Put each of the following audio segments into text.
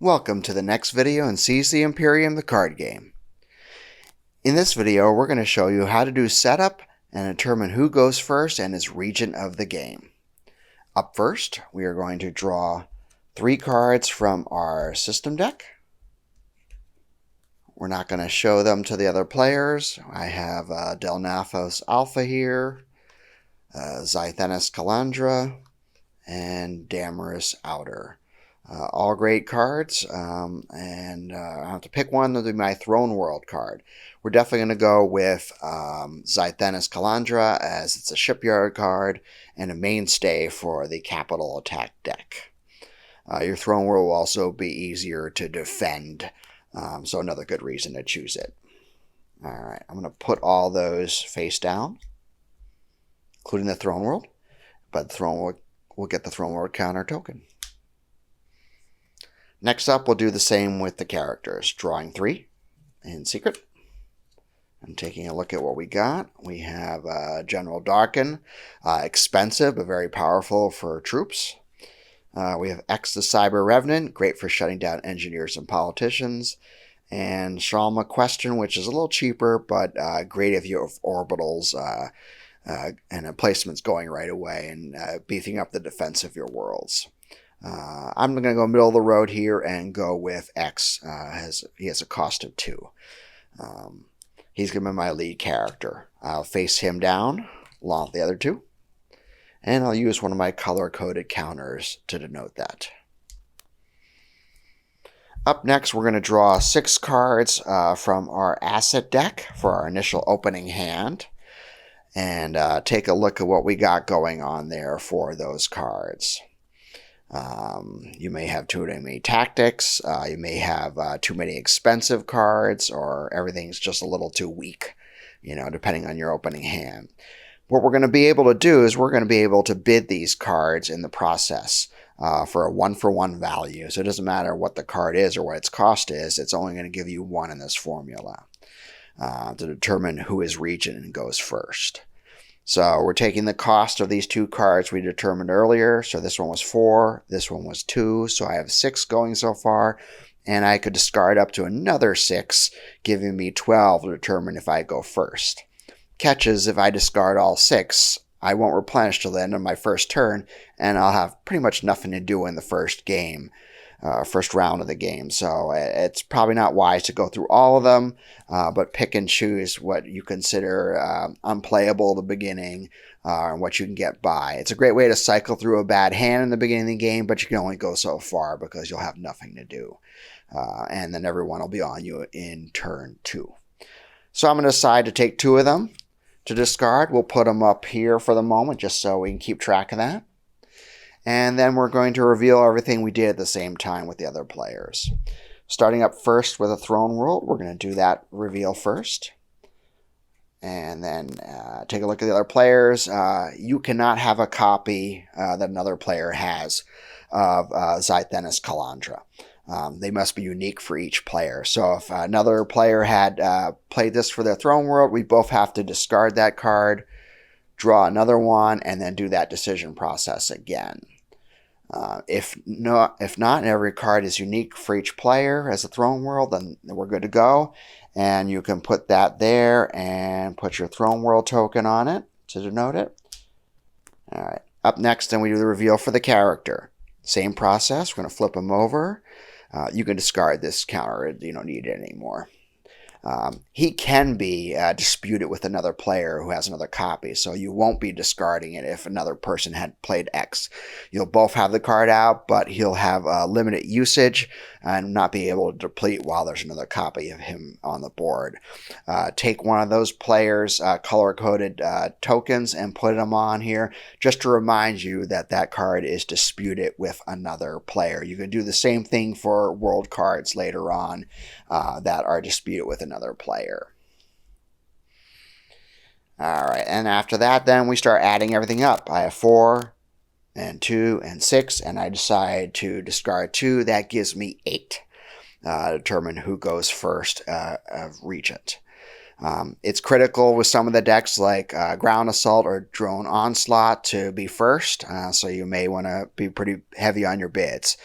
Welcome to the next video in Seize the Imperium, the card game. In this video, we're going to show you how to do setup and determine who goes first and is regent of the game. Up first, we are going to draw 3 cards from our system deck. We're not going to show them to the other players. I have Delnathos Alpha here, Zythenis Kalandra, and Damaris Outer. All great cards, and I have to pick one to be my Throne World card. We're definitely going to go with Zythenis Kalandra, as it's a shipyard card and a mainstay for the capital attack deck. Your Throne World will also be easier to defend, so another good reason to choose it. Alright, I'm going to put all those face down, including the Throne World, but the Throne World will get the Throne World counter token. Next up, we'll do the same with the characters. Drawing 3 in secret. And taking a look at what we got. We have General Darkin. Expensive, but very powerful for troops. We have X the Cyber Revenant. Great for shutting down engineers and politicians. And Shalma Question, which is a little cheaper, but great if you have orbitals and placements going right away and beefing up the defense of your worlds. I'm going to go middle of the road here and go with X. He has a cost of 2. He's going to be my lead character. I'll face him down along with the other 2. And I'll use one of my color-coded counters to denote that. Up next, we're going to draw 6 cards from our asset deck for our initial opening hand. And take a look at what we got going on there for those cards. You may have too many tactics, you may have too many expensive cards, or everything's just a little too weak, depending on your opening hand. What we're going to be able to do is we're going to be able to bid these cards in the process for a 1-for-1 value. So it doesn't matter what the card is or what its cost is, it's only going to give you 1 in this formula to determine who is regent and goes first. So we're taking the cost of these 2 cards we determined earlier. So this one was 4, this one was 2. So I have 6 going so far. And I could discard up to another 6, giving me 12 to determine if I go first. Catch is, if I discard all 6, I won't replenish till the end of my first turn. And I'll have pretty much nothing to do in the first game. First round of the game. So it's probably not wise to go through all of them, but pick and choose what you consider unplayable at the beginning and what you can get by. It's a great way to cycle through a bad hand in the beginning of the game, but you can only go so far because you'll have nothing to do. And then everyone will be on you in turn 2. So I'm going to decide to take 2 of them to discard. We'll put them up here for the moment just so we can keep track of that. And then we're going to reveal everything we did at the same time with the other players. Starting up first with a Throne World, we're going to do that reveal first. And then take a look at the other players. You cannot have a copy that another player has of Zythenis Kalandra. They must be unique for each player. So if another player had played this for their Throne World, we both have to discard that card, draw another one, and then do that decision process again. If not, and every card is unique for each player as a Throne World, then we're good to go. And you can put that there and put your Throne World token on it to denote it. All right. Up next, then we do the reveal for the character. Same process. We're going to flip them over. You can discard this counter. You don't need it anymore. He can be disputed with another player who has another copy, so you won't be discarding it if another person had played X. You'll both have the card out, but he'll have limited usage and not be able to deplete while there's another copy of him on the board. Take one of those players' color-coded tokens and put them on here just to remind you that that card is disputed with another player. You can do the same thing for world cards later on that are disputed with another player. Alright, and after that then we start adding everything up. I have 4 and 2 and 6, and I decide to discard 2. That gives me 8. Determine who goes first of regent. It's critical with some of the decks like Ground Assault or Drone Onslaught to be first, so you may want to be pretty heavy on your bids.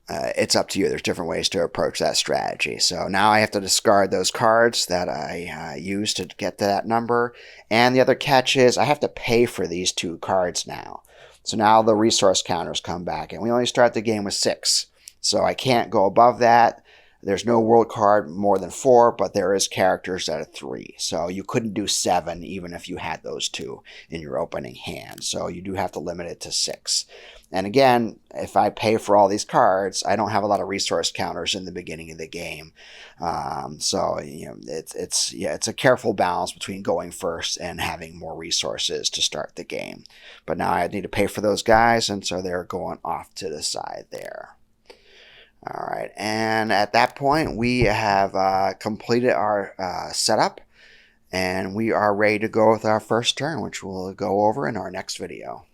it's up to you. There's different ways to approach that strategy. So now I have to discard those cards that I used to get to that number. And the other catch is I have to pay for these 2 cards now. So now the resource counters come back, and we only start the game with 6. So I can't go above that. There's no world card more than 4, but there is characters that are 3. So you couldn't do 7 even if you had those 2 in your opening hand. So you do have to limit it to 6. And again, if I pay for all these cards, I don't have a lot of resource counters in the beginning of the game. So it's a careful balance between going first and having more resources to start the game. But now I need to pay for those guys, and so they're going off to the side there. All right, and at that point, we have completed our setup, and we are ready to go with our first turn, which we'll go over in our next video.